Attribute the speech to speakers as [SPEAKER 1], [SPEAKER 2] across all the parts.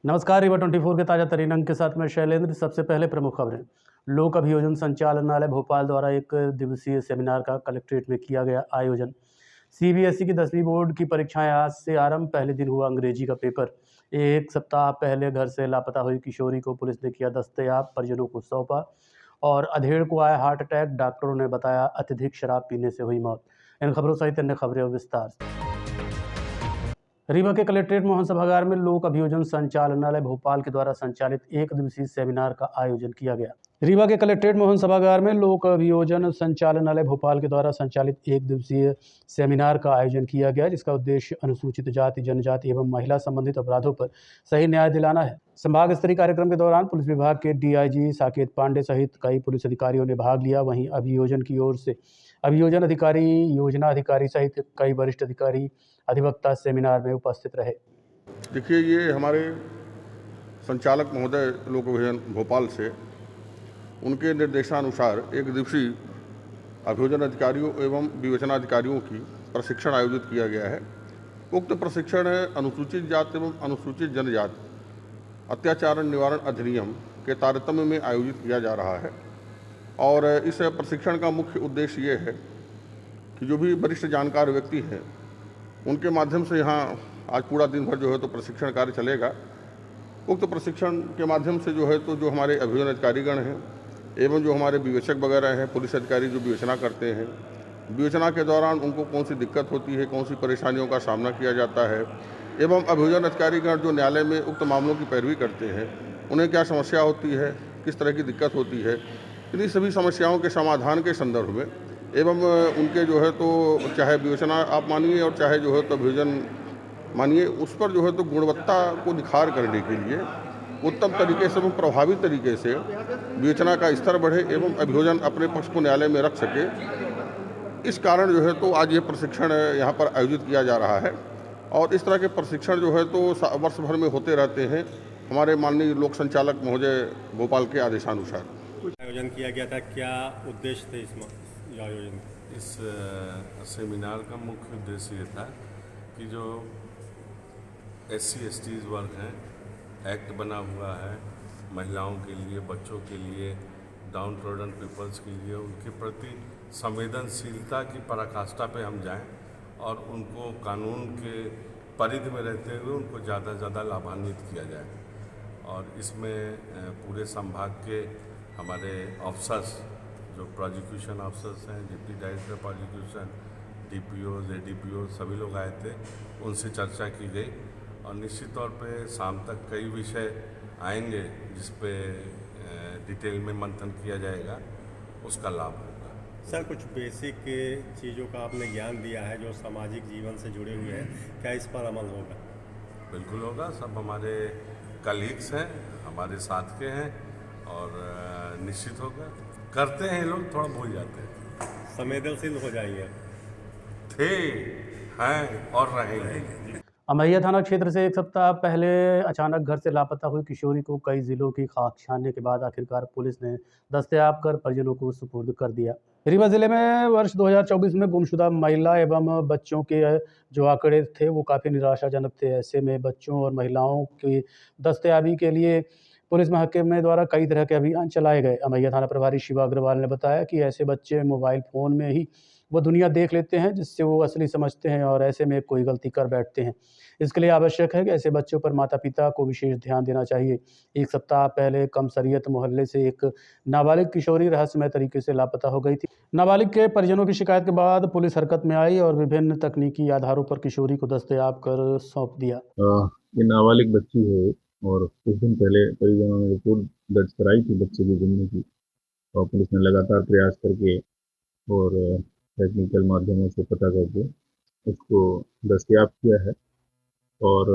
[SPEAKER 1] नमस्कार, रीवा 24 के ताज़ा तरीन अंक के साथ मैं शैलेंद्र। सबसे पहले प्रमुख खबरें। लोक अभियोजन संचालनालय भोपाल द्वारा एक दिवसीय सेमिनार का कलेक्ट्रेट में किया गया आयोजन। सीबीएसई की 10वीं बोर्ड की परीक्षाएं आज से आरंभ। पहले दिन हुआ अंग्रेजी का पेपर। एक सप्ताह पहले घर से लापता हुई किशोरी को पुलिस ने किया दस्तयाब, परिजनों को सौंपा। और अधेड़ को आया हार्ट अटैक, डॉक्टरों ने बताया अत्यधिक शराब पीने से हुई मौत। इन खबरों सहित अन्य खबरें विस्तार से। रीवा के कलेक्ट्रेट मोहन सभागार में लोक अभियोजन संचालनालय भोपाल के द्वारा संचालित एक दिवसीय सेमिनार का आयोजन किया गया। रीवा के कलेक्ट्रेट मोहन सभागार में लोक अभियोजन संचालनालय भोपाल के द्वारा संचालित एक दिवसीय सेमिनार का आयोजन किया गया, जिसका उद्देश्य अनुसूचित जाति, जनजाति एवं महिला संबंधित अपराधों पर सही न्याय दिलाना है। संभाग स्तरीय कार्यक्रम के दौरान पुलिस विभाग के डीआईजी साकेत पांडे सहित कई पुलिस अधिकारियों ने भाग लिया। वहीं अभियोजन की ओर से अभियोजन अधिकारी, योजना अधिकारी सहित कई वरिष्ठ अधिकारी, अधिवक्ता सेमिनार में उपस्थित रहे।
[SPEAKER 2] देखिए, ये हमारे संचालक महोदय लोक अभियोजन भोपाल से उनके निर्देशानुसार एक दिवसीय अभियोजन अधिकारियों एवं विवेचनाधिकारियों की प्रशिक्षण आयोजित किया गया है। उक्त प्रशिक्षण अनुसूचित जाति एवं अनुसूचित जनजाति अत्याचार निवारण अधिनियम के तारतम्य में आयोजित किया जा रहा है। और इस प्रशिक्षण का मुख्य उद्देश्य ये है कि जो भी वरिष्ठ जानकार व्यक्ति हैं, उनके माध्यम से यहाँ आज पूरा दिन भर जो है तो प्रशिक्षण कार्य चलेगा। उक्त प्रशिक्षण के माध्यम से जो है तो जो हमारे अभियोजन अधिकारीगण हैं एवं जो हमारे विवेचक वगैरह हैं, पुलिस अधिकारी जो विवेचना करते हैं, विवेचना के दौरान उनको कौन सी दिक्कत होती है, कौन सी परेशानियों का सामना किया जाता है, एवं अभियोजन अधिकारीगण जो न्यायालय में उक्त मामलों की पैरवी करते हैं, उन्हें क्या समस्या होती है, किस तरह की दिक्कत होती है, इन्हीं सभी समस्याओं के समाधान के संदर्भ में एवं उनके जो है तो चाहे विवेचना आप मानिए और चाहे जो है तो अभियोजन मानिए, उस पर जो है तो गुणवत्ता को निखार करने के लिए उत्तम तरीके से एवं प्रभावी तरीके से विवेचना का स्तर बढ़े एवं अभियोजन अपने पक्ष को न्यायालय में रख सके। इस कारण जो है तो आज ये प्रशिक्षण यहाँ पर आयोजित किया जा रहा है। और इस तरह के प्रशिक्षण जो है तो वर्ष भर में होते रहते हैं, हमारे माननीय लोक संचालक महोदय भोपाल के आदेशानुसार।
[SPEAKER 3] आयोजन किया गया था, क्या उद्देश्य थे इस आयोजन?
[SPEAKER 4] इस सेमिनार का मुख्य उद्देश्य ये था कि जो SC/ST वर्ग हैं, एक्ट बना हुआ है महिलाओं के लिए, बच्चों के लिए, डाउन ट्रोडन पीपल्स के लिए, उनके प्रति संवेदनशीलता की पराकाष्ठा पे हम जाएं और उनको कानून के परिधि में रहते हुए उनको ज़्यादा से ज़्यादा लाभान्वित किया जाए। और इसमें पूरे संभाग के हमारे ऑफिसर्स, जो प्रोसिक्यूशन ऑफिसर्स हैं, deputy director prosecution, DPOs, ADPOs, सभी लोग आए थे, उनसे चर्चा की गई। और निश्चित तौर पे शाम तक कई विषय आएंगे जिस पे डिटेल में मंथन किया जाएगा, उसका लाभ होगा।
[SPEAKER 3] सर, कुछ बेसिक चीज़ों का आपने ज्ञान दिया है जो सामाजिक जीवन से जुड़े हुए हैं, क्या इस पर अमल होगा?
[SPEAKER 4] बिल्कुल होगा। सब हमारे कलीग्स हैं, हमारे साथ के हैं और निश्चित होगा। करते हैं लोग, थोड़ा भूल जाते हैं,
[SPEAKER 3] संवेदनशील हो जाएंगे।
[SPEAKER 4] थे, हैं और रहेंगे।
[SPEAKER 1] अमैया थाना क्षेत्र से एक सप्ताह पहले अचानक घर से लापता हुई किशोरी को कई जिलों की खाक छानने के बाद आखिरकार पुलिस ने दस्तयाब कर परिजनों को सुपुर्द कर दिया। रीवा जिले में वर्ष 2024 में गुमशुदा महिला एवं बच्चों के जो आंकड़े थे वो काफ़ी निराशाजनक थे। ऐसे में बच्चों और महिलाओं की दस्तयाबी के लिए पुलिस महकमे द्वारा कई तरह के अभियान चलाए गए। अमैया थाना प्रभारी शिवा अग्रवाल ने बताया कि ऐसे बच्चे मोबाइल फ़ोन में ही वो दुनिया देख लेते हैं जिससे वो असली समझते हैं और ऐसे में कोई गलती कर बैठते हैं। इसके लिए आवश्यक है कि ऐसे बच्चों पर माता पिता को विशेष ध्यान देना चाहिए। एक सप्ताह पहले कमसरियत मोहल्ले से एक नाबालिग किशोरी रहस्यमय तरीके से लापता हो गई थी। नाबालिग के परिजनों की शिकायत के बाद पुलिस हरकत में आई और विभिन्न तकनीकी आधारों पर किशोरी को दस्तयाब कर सौंप दिया।
[SPEAKER 5] ये नाबालिग बच्ची है और कुछ दिन पहले परिजनों ने रिपोर्ट दर्ज कराई थी बच्चे की गुमने की, और पुलिस ने लगातार प्रयास करके और टेक्निकल माध्यमों से पता करके उसको दस्तयाब किया है। और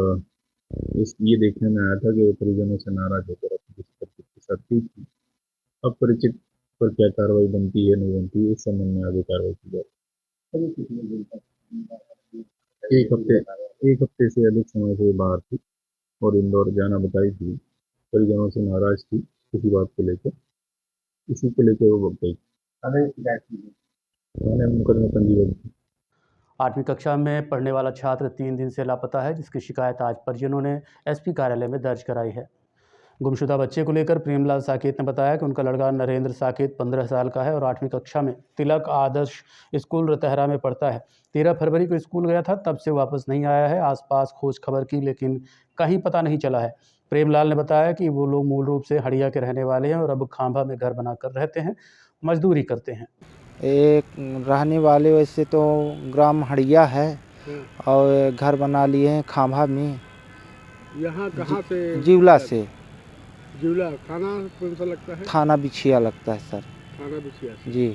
[SPEAKER 5] ये देखने में आया था कि वो परिजनों से नाराज होकर अपनी किसी परिचित के साथ थी। अब परिचित पर क्या कार्रवाई बनती है नहीं बनती है, इस संबंध में आगे कार्रवाई की जाए। एक हफ्ते से अधिक समय से बाहर थी और इंदौर जाना बताई थी। परिजनों से नाराज थी किसी बात को लेकर, इसी को लेकर वो गई। थाने मुकदमा पंजीबद्ध।
[SPEAKER 1] 8वीं कक्षा में पढ़ने वाला छात्र 3 दिन से लापता है, जिसकी शिकायत आज परिजनों ने एसपी कार्यालय में दर्ज कराई है। गुमशुदा बच्चे को लेकर प्रेमलाल साकेत ने बताया कि उनका लड़का नरेंद्र साकेत 15 साल का है और 8वीं कक्षा में तिलक आदर्श स्कूल रतहरा में पढ़ता है। 13 फरवरी को स्कूल गया था, तब से वापस नहीं आया है। आसपास खोज खबर की, लेकिन कहीं पता नहीं चला है। प्रेमलाल ने बताया कि वो लोग मूल रूप से हड़िया के रहने वाले हैं और अब खांभा में घर बनाकर रहते हैं, मजदूरी करते हैं।
[SPEAKER 6] एक रहने वाले वैसे तो ग्राम हड़िया है और घर बना लिए हैं खांभा में।
[SPEAKER 7] यहाँ कहाँ से?
[SPEAKER 6] जीवला से।
[SPEAKER 7] जीवला थाना कौन सा लगता है?
[SPEAKER 6] थाना बिछिया लगता है सर।
[SPEAKER 7] थाना बिछिया से।
[SPEAKER 6] जी।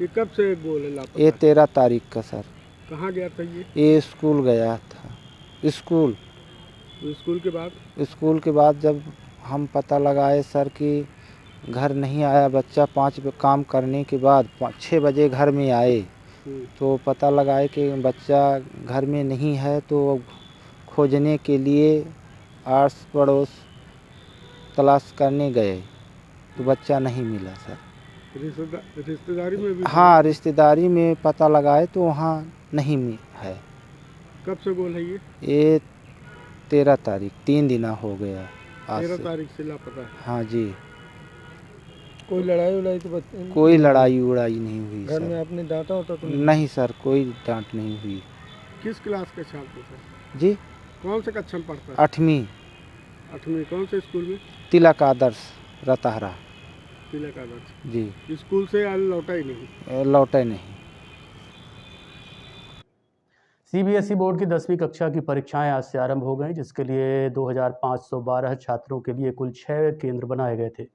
[SPEAKER 7] ये कब से बोले लापता?
[SPEAKER 6] ये 13 तारीख का सर।
[SPEAKER 7] कहाँ गया था ये?
[SPEAKER 6] ये स्कूल गया था। स्कूल
[SPEAKER 7] के बाद
[SPEAKER 6] जब हम पता लगाए सर कि घर नहीं आया बच्चा, 5 बजे काम करने के बाद 6 बजे घर में आए तो पता लगाए कि बच्चा घर में नहीं है। तो खोजने के लिए आस पड़ोस तलाश करने गए तो बच्चा नहीं मिला सर।
[SPEAKER 7] रिश्तेदारी में भी?
[SPEAKER 6] हाँ, रिश्तेदारी में पता लगाए तो वहाँ नहीं है।
[SPEAKER 7] कब से बोल है
[SPEAKER 6] ये 13 तारीख, 3 दिन हो गया आज
[SPEAKER 7] 13
[SPEAKER 6] से।
[SPEAKER 7] तारीख से लापता है।
[SPEAKER 6] हाँ जी।
[SPEAKER 7] कोई लड़ाई उड़ाई तो बच्चे?
[SPEAKER 6] कोई लड़ाई उड़ाई नहीं हुई
[SPEAKER 7] घर
[SPEAKER 6] सर।
[SPEAKER 7] में आपने डांटा होता तो?
[SPEAKER 6] नहीं सर, कोई डांट नहीं हुई।
[SPEAKER 7] किस क्लास के छात्र थे?
[SPEAKER 6] जी,
[SPEAKER 7] कौन से कक्षा में पढ़ता है?
[SPEAKER 6] 8वीं।
[SPEAKER 7] 8वीं कौन से स्कूल में?
[SPEAKER 6] तिलक आदर्श रतहरा।
[SPEAKER 7] तिलक आदर्श।
[SPEAKER 6] जी।
[SPEAKER 7] स्कूल से लौटा ही नहीं?
[SPEAKER 6] लौटे नहीं।
[SPEAKER 1] सीबीएसई बोर्ड की 10वीं कक्षा की परीक्षाएं आज से आरंभ हो गई, जिसके लिए 2512 छात्रों के लिए कुल 6 केंद्र बनाए गए थे।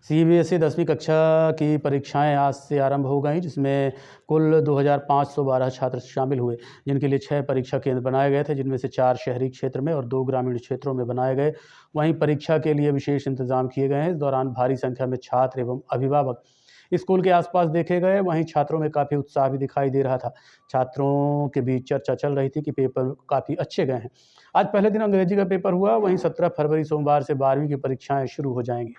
[SPEAKER 1] सीबीएसई 10वीं कक्षा की परीक्षाएं आज से आरंभ हो गई, जिसमें कुल 2512 छात्र शामिल हुए, जिनके लिए 6 परीक्षा केंद्र बनाए गए थे, जिनमें से 4 शहरी क्षेत्र में और 2 ग्रामीण क्षेत्रों में बनाए गए। वहीं परीक्षा के लिए विशेष इंतजाम किए गए हैं। इस दौरान भारी संख्या में छात्र एवं अभिभावक स्कूल के आसपास देखे गए। वहीं छात्रों में काफ़ी उत्साह भी दिखाई दे रहा था। छात्रों के बीच चर्चा चल रही थी कि पेपर काफ़ी अच्छे गए हैं। आज पहले दिन अंग्रेजी का पेपर हुआ। वहीं 17 फरवरी सोमवार से 12वीं की परीक्षाएं शुरू हो जाएंगी।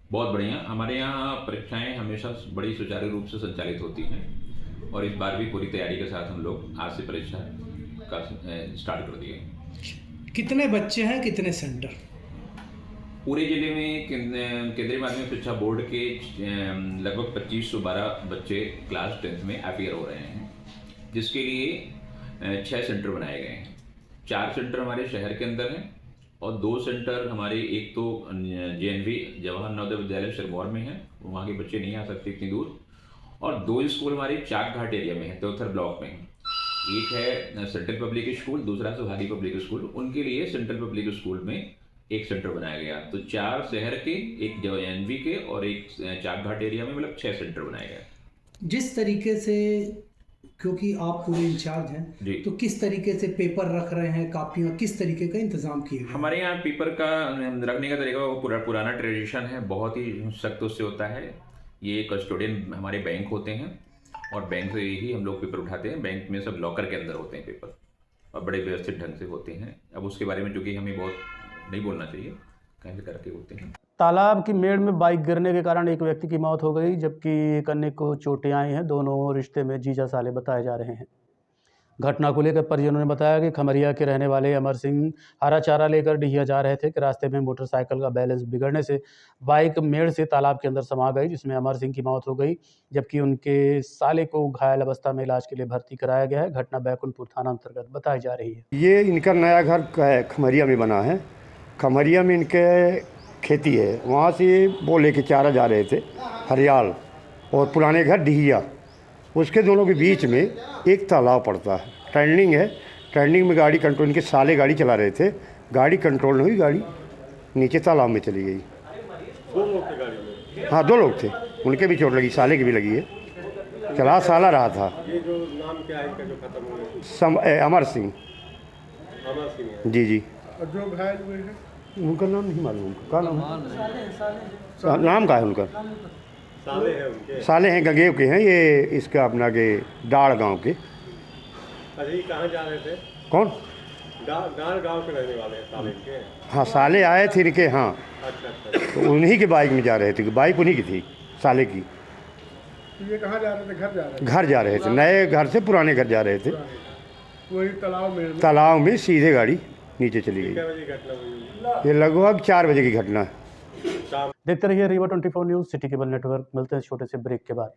[SPEAKER 8] बहुत बढ़िया। हमारे यहाँ परीक्षाएं हमेशा बड़ी सुचारू रूप से संचालित होती हैं और इस बार भी पूरी तैयारी के साथ हम लोग आज से परीक्षा का स्टार्ट कर दिए।
[SPEAKER 9] कितने बच्चे हैं, कितने सेंटर?
[SPEAKER 8] पूरे जिले में केंद्रीय माध्यमिक शिक्षा बोर्ड के लगभग 2512 बच्चे क्लास 10th में अपीयर हो रहे हैं, जिसके लिए 6 सेंटर बनाए गए हैं। 4 सेंटर हमारे शहर के अंदर हैं और 2 सेंटर हमारे, एक तो JNV जवाहर नवोदय विद्यालय सिरमौर में है, वहाँ के बच्चे नहीं आ सकते इतनी दूर, और 2 स्कूल हमारे चाक घाट एरिया में है, त्योथर ब्लॉक में है। एक है सेंट्रल पब्लिक स्कूल, दूसरा सुहारी पब्लिक स्कूल। उनके लिए सेंट्रल पब्लिक स्कूल में एक सेंटर बनाया गया। तो 4 शहर के, एक JNV के और एक चाक घाट एरिया में, मतलब 6 सेंटर बनाए गए।
[SPEAKER 9] जिस तरीके से, क्योंकि आप पूरे इंचार्ज हैं, तो किस तरीके से पेपर रख रहे हैं, कापियाँ किस तरीके का इंतजाम किए गए?
[SPEAKER 8] हमारे यहाँ पेपर का रखने का तरीका वो पुराना ट्रेडिशन है, बहुत ही सख्त उससे होता है। ये कस्टोडियन हमारे बैंक होते हैं और बैंक से ही हम लोग पेपर उठाते हैं। बैंक में सब लॉकर के अंदर होते हैं पेपर और बड़े व्यवस्थित ढंग से होते हैं। अब उसके बारे में चूँकि हमें बहुत नहीं बोलना चाहिए, कहीं करके होते हैं।
[SPEAKER 1] तालाब की मेड़ में बाइक गिरने के कारण एक व्यक्ति की मौत हो गई, जबकि एक अन्य को चोटें आई हैं। दोनों रिश्ते में जीजा साले बताए जा रहे हैं। घटना को लेकर परिजनों ने बताया कि खमरिया के रहने वाले अमर सिंह हरा चारा लेकर डिहिया जा रहे थे कि रास्ते में मोटरसाइकिल का बैलेंस बिगड़ने से बाइक मेड़ से तालाब के अंदर समा गई, जिसमें अमर सिंह की मौत हो गई, जबकि उनके साले को घायल अवस्था में इलाज के लिए भर्ती कराया गया है। घटना बैकुंठपुर थाना अंतर्गत बताई जा रही है।
[SPEAKER 10] ये इनका नया घर खमरिया में बना है। खमरिया में इनके खेती है, वहाँ से वो लेके चारा जा रहे थे हरियाल, और पुराने घर डिहिया। उसके दोनों के बीच में एक तालाब पड़ता है, टर्निंग है। टर्निंग में गाड़ी कंट्रोल, इनके साले गाड़ी चला रहे थे, गाड़ी कंट्रोल नहीं हुई, गाड़ी नीचे तालाब में चली गई।
[SPEAKER 7] 2 लोग थे गाड़ी में?
[SPEAKER 10] हाँ, 2 लोग थे, उनके भी चोट लगी, साले की भी लगी है। चला साला रहा था।
[SPEAKER 7] ये जो नाम क्या है इनका जो खत्म हुआ?
[SPEAKER 10] अमर सिंह।
[SPEAKER 7] अमर सिंह?
[SPEAKER 10] जी जी।
[SPEAKER 7] और जो घायल हुए हैं
[SPEAKER 10] उनका नाम नहीं मालूम, क्या नाम है? नाम का है उनका?
[SPEAKER 7] साले हैं उनके?
[SPEAKER 10] साले हैं, गंगेव के हैं ये, इसका अपना के डाड़ गांव के।
[SPEAKER 7] अच्छा, ये कहाँ जा रहे थे?
[SPEAKER 10] कौन?
[SPEAKER 7] डाड़ गांव के रहने वाले हैं साले के?
[SPEAKER 10] हाँ, साले आए थे इनके। हाँ,
[SPEAKER 7] अच्छा।
[SPEAKER 10] तो उन्हीं के बाइक में जा रहे थे, बाइक उन्हीं की थी, साले की।
[SPEAKER 7] तो ये कहाँ जा रहे थे? घर जा रहे थे?
[SPEAKER 10] घर जा रहे थे, नए घर से पुराने घर जा रहे थे।
[SPEAKER 7] वही
[SPEAKER 10] तालाब में सीधे गाड़ी नीचे चली गई।
[SPEAKER 7] क्या बजे घटना हुई?
[SPEAKER 10] ये लगभग 4 बजे की घटना है।
[SPEAKER 1] देखते रहिए Rewa 24 news city cable network. मिलते हैं छोटे से ब्रेक के बाद।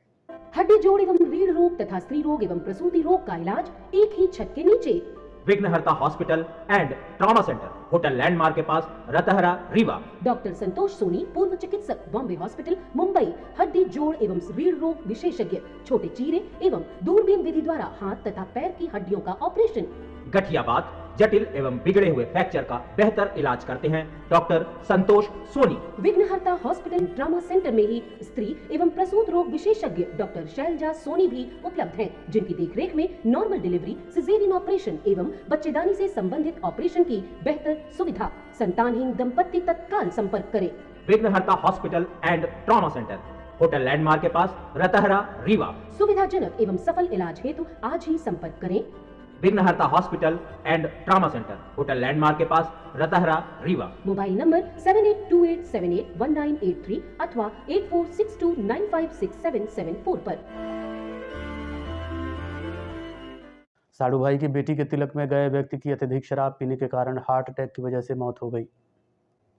[SPEAKER 11] हड्डी जोड़ एवं रीढ़ रोग तथा स्त्री रोग एवं प्रसूति रोग का इलाज एक ही छत के नीचे।
[SPEAKER 12] विघ्नहर्ता hospital and trauma centre, hotel landmark के पास, रतहरा, रीवा।
[SPEAKER 11] डॉक्टर संतोष सोनी, पूर्व चिकित्सक, बॉम्बे हॉस्पिटल, मुंबई। हड्डी जोड़ एवं रीढ़ रोग विशेषज्ञ, छोटे चीरे एवं दूरबीन विधि द्वारा हाथ तथा पैर की हड्डियों का ऑपरेशन।
[SPEAKER 12] गठियाबात, जटिल एवं बिगड़े हुए फ्रैक्चर का बेहतर इलाज करते हैं डॉक्टर संतोष सोनी।
[SPEAKER 11] विघ्नहर्ता हॉस्पिटल ट्रॉमा सेंटर में ही स्त्री एवं प्रसूत रोग विशेषज्ञ डॉक्टर शैलजा सोनी भी उपलब्ध हैं, जिनकी देखरेख में नॉर्मल डिलीवरी, सिजेरियन ऑपरेशन एवं बच्चेदानी से संबंधित ऑपरेशन की बेहतर सुविधा। संतानहीन दंपत्ति तत्काल संपर्क करें।
[SPEAKER 12] विघ्नहर्ता hospital and trauma centre, hotel landmark के पास, रतहरा, रीवा।
[SPEAKER 11] सुविधाजनक एवं सफल इलाज हेतु आज ही संपर्क करें।
[SPEAKER 12] विघ्नहर्ता hospital and trauma centre, hotel landmark के पास, रतहरा, रीवा।
[SPEAKER 11] मोबाइल नंबर 7828781983 अथवा 8462956774 पर।
[SPEAKER 1] साड़ू भाई की बेटी के तिलक में गए व्यक्ति की अत्यधिक शराब पीने के कारण हार्ट अटैक की वजह से मौत हो गई।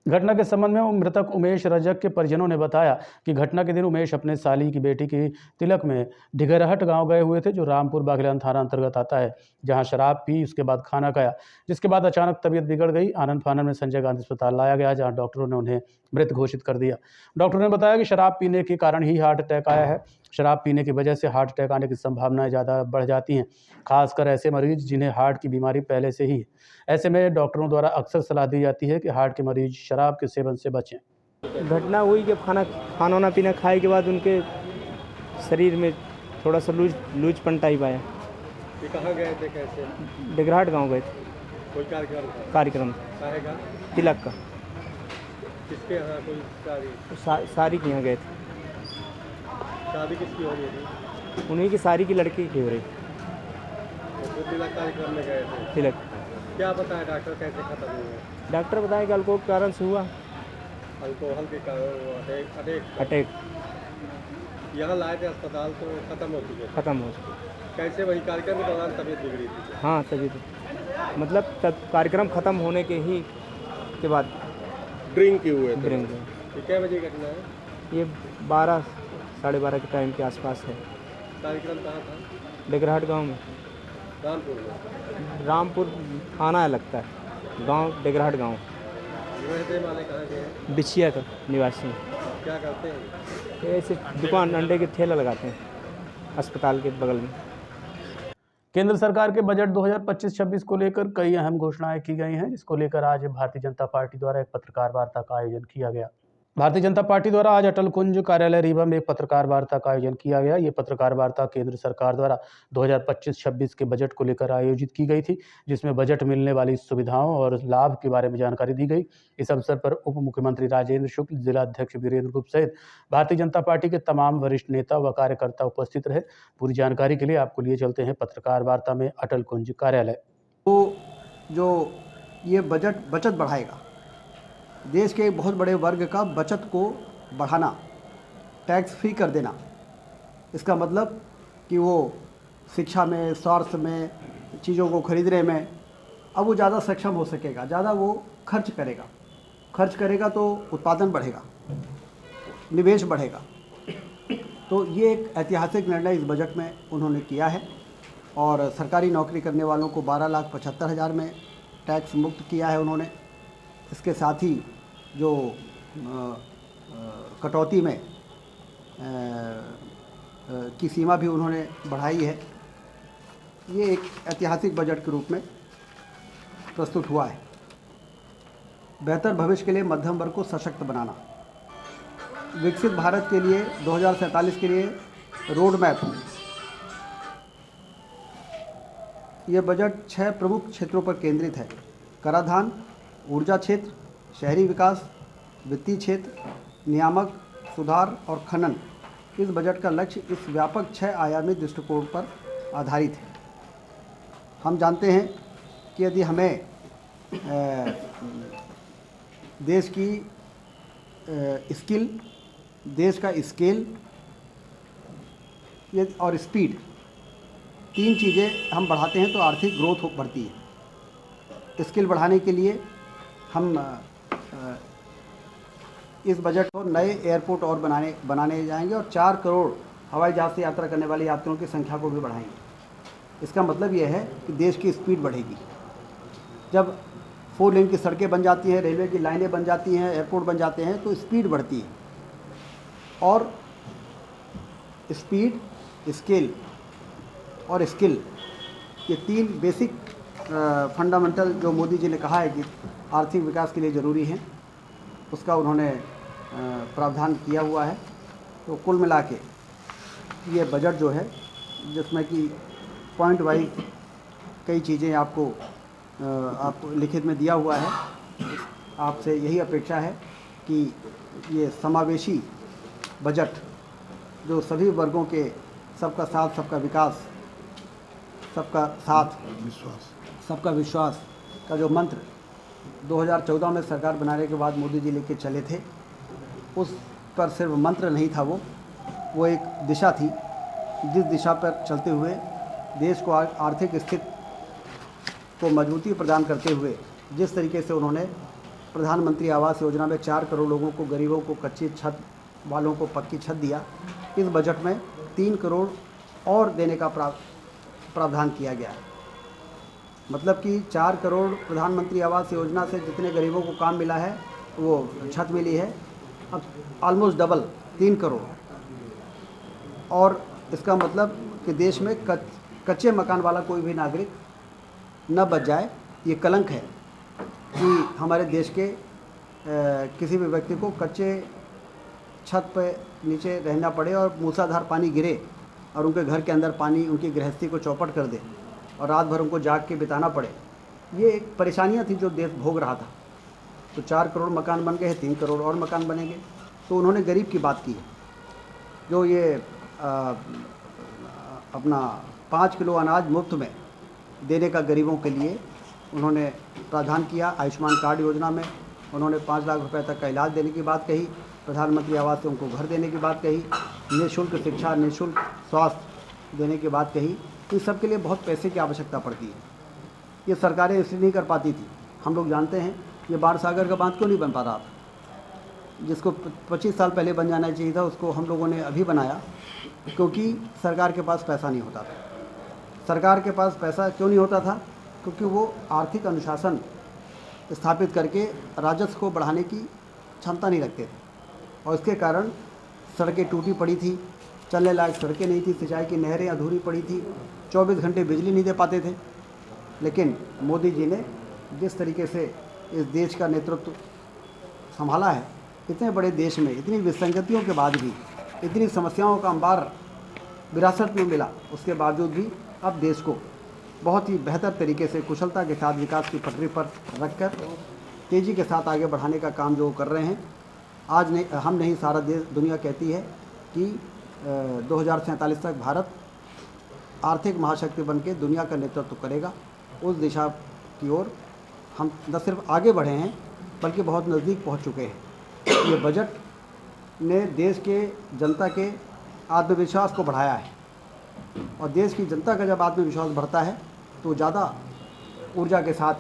[SPEAKER 1] घटना के संबंध में मृतक उमेश रजक के परिजनों ने बताया कि घटना के दिन उमेश अपने साली की बेटी की तिलक में ढिगरहट गांव गए हुए थे, जो रामपुर बागलान थाना अंतर्गत आता है, जहां शराब पी उसके बाद खाना खाया, जिसके बाद अचानक तबीयत बिगड़ गई। आनंद फानन में संजय गांधी अस्पताल लाया गया, जहां डॉक्टरों ने उन्हें मृत घोषित कर दिया। डॉक्टरों ने बताया कि शराब पीने के कारण ही हार्ट अटैक आया है। शराब पीने की वजह से हार्ट अटैक आने की संभावनाएं ज़्यादा बढ़ जाती हैं, खासकर ऐसे मरीज जिन्हें हार्ट की बीमारी पहले से ही है। ऐसे में डॉक्टरों द्वारा अक्सर सलाह दी जाती है कि हार्ट के मरीज शराब के सेवन से बचें।
[SPEAKER 13] घटना हुई कि खाना पीना खाए के बाद उनके शरीर में थोड़ा सा लूजपन टाइप आया।
[SPEAKER 7] ये कहाँ गए थे? कैसे?
[SPEAKER 13] डिगराहट गांव गए थे।
[SPEAKER 7] कोई कार्यक्रम का?
[SPEAKER 13] तिलक का।
[SPEAKER 7] किसके यहाँ? कोई
[SPEAKER 13] सारी के यहाँ गए थे।
[SPEAKER 7] शादी किसकी हो रही थी?
[SPEAKER 13] उन्हीं की सारी की लड़की की हो रही।
[SPEAKER 7] तो तिलक कार्यक्रम में गए थे।
[SPEAKER 13] तिलक।
[SPEAKER 7] क्या बताया डॉक्टर, कैसे खत्म हुआ?
[SPEAKER 13] डॉक्टर बताया कि अल्कोहल के कारण से हुआ।
[SPEAKER 7] अल्कोहल के कारण
[SPEAKER 13] अटैक।
[SPEAKER 7] यहाँ लाए थे अस्पताल तो खत्म हो चुके?
[SPEAKER 13] खत्म हो चुके।
[SPEAKER 7] कैसे? वही कार्यक्रम के दौरान तबीयत बिगड़ी थी?
[SPEAKER 13] हाँ, तबीयत मतलब तब कार्यक्रम खत्म होने के ही के बाद
[SPEAKER 7] ड्रिंक किए हुए थे।
[SPEAKER 13] ड्रिंक।
[SPEAKER 7] ये क्या बजे घटना है?
[SPEAKER 13] ये 12 साढ़े 12 के टाइम के आसपास है।
[SPEAKER 7] कार्यक्रम कहाँ था?
[SPEAKER 13] डिगराहट गांव में।
[SPEAKER 7] रामपुर में?
[SPEAKER 13] रामपुर थाना लगता है, गांव डिगराहट गांव।
[SPEAKER 7] रहने वाले कहाँ के हैं?
[SPEAKER 13] बिछिया का निवासी।
[SPEAKER 7] क्या करते हैं?
[SPEAKER 13] ऐसे दुकान अंडे के ठेला लगाते हैं अस्पताल के बगल में।
[SPEAKER 1] केंद्र सरकार के बजट 2025-26 को लेकर कई अहम घोषणाएं की गई हैं, जिसको लेकर आज भारतीय जनता पार्टी द्वारा एक पत्रकार वार्ता का आयोजन किया गया। भारतीय जनता पार्टी द्वारा आज अटल कुंज कार्यालय रीवा में एक पत्रकार वार्ता का आयोजन किया गया। ये पत्रकार वार्ता केंद्र सरकार द्वारा 2025-26 के बजट को लेकर आयोजित की गई थी, जिसमें बजट मिलने वाली सुविधाओं और लाभ के बारे में जानकारी दी गई। इस अवसर पर उप मुख्यमंत्री राजेंद्र शुक्ल, जिला अध्यक्ष वीरेंद्र गुप्त सहित भारतीय जनता पार्टी के तमाम वरिष्ठ नेता व कार्यकर्ता उपस्थित रहे। पूरी जानकारी के लिए आपको लिए चलते हैं पत्रकार वार्ता में अटल कुंज कार्यालय।
[SPEAKER 14] तो जो ये बचत बढ़ाएगा, देश के एक बहुत बड़े वर्ग का बचत को बढ़ाना, टैक्स फ्री कर देना, इसका मतलब कि वो शिक्षा में, स्वास्थ्य में, चीज़ों को खरीदने में अब वो ज़्यादा सक्षम हो सकेगा, ज़्यादा वो खर्च करेगा तो उत्पादन बढ़ेगा, निवेश बढ़ेगा। तो ये एक ऐतिहासिक निर्णय इस बजट में उन्होंने किया है और सरकारी नौकरी करने वालों को 12,75,000 में टैक्स मुक्त किया है उन्होंने। इसके साथ ही जो कटौती में की सीमा भी उन्होंने बढ़ाई है। ये एक ऐतिहासिक बजट के रूप में प्रस्तुत हुआ है। बेहतर भविष्य के लिए मध्यम वर्ग को सशक्त बनाना, विकसित भारत के लिए 2047 के लिए रोड मैप। ये बजट 6 प्रमुख क्षेत्रों पर केंद्रित है: कराधान, ऊर्जा क्षेत्र, शहरी विकास, वित्तीय क्षेत्र, नियामक सुधार और खनन। इस बजट का लक्ष्य इस व्यापक 6 आयामी दृष्टिकोण पर आधारित है। हम जानते हैं कि यदि हमें देश की स्किल, देश का स्केल ये और स्पीड, 3 चीज़ें हम बढ़ाते हैं तो आर्थिक ग्रोथ बढ़ती है। स्किल बढ़ाने के लिए हम इस बजट को नए एयरपोर्ट और बनाने जाएंगे और 4 करोड़ हवाई जहाज़ से यात्रा करने वाले यात्रियों की संख्या को भी बढ़ाएंगे। इसका मतलब यह है कि देश की स्पीड बढ़ेगी। जब 4 लेन की सड़कें बन जाती हैं, रेलवे की लाइनें बन जाती हैं, एयरपोर्ट बन जाते हैं तो स्पीड बढ़ती है। और स्पीड, स्किल और स्किल, ये 3 बेसिक फंडामेंटल जो मोदी जी ने कहा है कि आर्थिक विकास के लिए ज़रूरी हैं, उसका उन्होंने प्रावधान किया हुआ है। तो कुल मिला के ये बजट जो है, जिसमें कि पॉइंट वाइज कई चीज़ें आपको लिखित में दिया हुआ है, आपसे यही अपेक्षा है कि ये समावेशी बजट जो सभी वर्गों के सबका साथ सबका विकास, सबका साथ सबका विश्वास का जो मंत्र 2014 में सरकार बनाने के बाद मोदी जी लेके चले थे, उस पर सिर्फ मंत्र नहीं था, वो एक दिशा थी। जिस दिशा पर चलते हुए देश को आर्थिक स्थिति को मजबूती प्रदान करते हुए जिस तरीके से उन्होंने प्रधानमंत्री आवास योजना में 4 करोड़ लोगों को, गरीबों को कच्ची छत वालों को पक्की छत दिया, इस बजट में 3 करोड़ और देने का प्रावधान किया गया है। मतलब कि 4 करोड़ प्रधानमंत्री आवास योजना से जितने गरीबों को काम मिला है, वो छत मिली है, अब ऑलमोस्ट डबल 3 करोड़। और इसका मतलब कि देश में कच्चे मकान वाला कोई भी नागरिक न बच जाए। ये कलंक है कि हमारे देश के किसी भी व्यक्ति को कच्चे छत पे नीचे रहना पड़े और मूसलाधार पानी गिरे और उनके घर के अंदर पानी उनकी गृहस्थी को चौपट कर दे और रात भर उनको जाग के बिताना पड़े। ये एक परेशानियाँ थी जो देश भोग रहा था। तो 4 करोड़ मकान बन गए हैं, 3 करोड़ और मकान बनेंगे। तो उन्होंने गरीब की बात की है, जो ये अपना 5 किलो अनाज मुफ्त में देने का गरीबों के लिए उन्होंने प्रावधान किया। आयुष्मान कार्ड योजना में उन्होंने 5 लाख रुपए तक का इलाज देने की बात कही। प्रधानमंत्री आवास से उनको घर देने की बात कही। निःशुल्क शिक्षा, निःशुल्क स्वास्थ्य देने की बात कही। इन सब के लिए बहुत पैसे की आवश्यकता पड़ती है। ये सरकारें इसलिए नहीं कर पाती थी। हम लोग जानते हैं ये बाणसागर का बांध क्यों नहीं बन पा रहा था, जिसको 25 साल पहले बन जाना चाहिए था, उसको हम लोगों ने अभी बनाया, क्योंकि सरकार के पास पैसा नहीं होता था। सरकार के पास पैसा क्यों नहीं होता था? क्योंकि वो आर्थिक अनुशासन स्थापित करके राजस्व को बढ़ाने की क्षमता नहीं रखते थे और इसके कारण सड़कें टूटी पड़ी थी, चलने लायक सड़कें नहीं थी, सिंचाई की नहरें अधूरी पड़ी थी, 24 घंटे बिजली नहीं दे पाते थे। लेकिन मोदी जी ने जिस तरीके से इस देश का नेतृत्व संभाला है, इतने बड़े देश में इतनी विसंगतियों के बाद भी, इतनी समस्याओं का अंबार विरासत में मिला, उसके बावजूद भी अब देश को बहुत ही बेहतर तरीके से कुशलता के साथ विकास की पटरी पर रखकर तेज़ी के साथ आगे बढ़ाने का काम जो कर रहे हैं। आज नहीं, हम नहीं, सारा देश, दुनिया कहती है कि 2047 तक भारत आर्थिक महाशक्ति बनकर दुनिया का नेतृत्व करेगा। उस दिशा की ओर हम न सिर्फ आगे बढ़े हैं बल्कि बहुत नज़दीक पहुंच चुके हैं। ये बजट ने देश के जनता के आत्मविश्वास को बढ़ाया है और देश की जनता का जब आत्मविश्वास बढ़ता है तो ज़्यादा ऊर्जा के साथ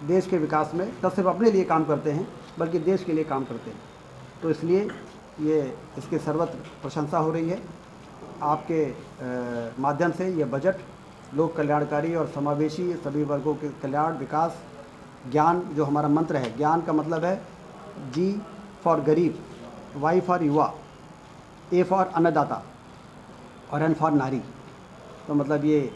[SPEAKER 14] देश के विकास में न सिर्फ अपने लिए काम करते हैं बल्कि देश के लिए काम करते हैं। तो इसलिए ये इसकी सर्वत्र प्रशंसा हो रही है। आपके माध्यम से ये बजट लोक कल्याणकारी और समावेशी, सभी वर्गों के कल्याण, विकास, ज्ञान जो हमारा मंत्र है। ज्ञान का मतलब है जी फॉर गरीब, वाई फॉर युवा, ए फॉर अन्नदाता और एन फॉर नारी। तो मतलब ये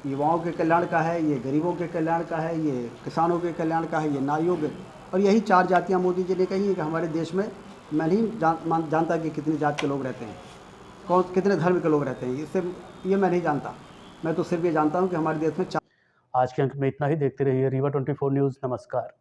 [SPEAKER 14] युवाओं के कल्याण का है, ये गरीबों के कल्याण का है, ये किसानों के कल्याण का है, ये नारियों के। और यही 4 जातियाँ मोदी जी ने कही है कि हमारे देश में मैं नहीं जानता कि कितनी जात के लोग रहते हैं, कितने धर्म के लोग रहते हैं, इससे ये मैं नहीं जानता। मैं तो सिर्फ ये जानता हूँ कि हमारे देश में
[SPEAKER 1] आज के अंक में इतना ही। देखते रहिए रीवा 24 न्यूज़। नमस्कार।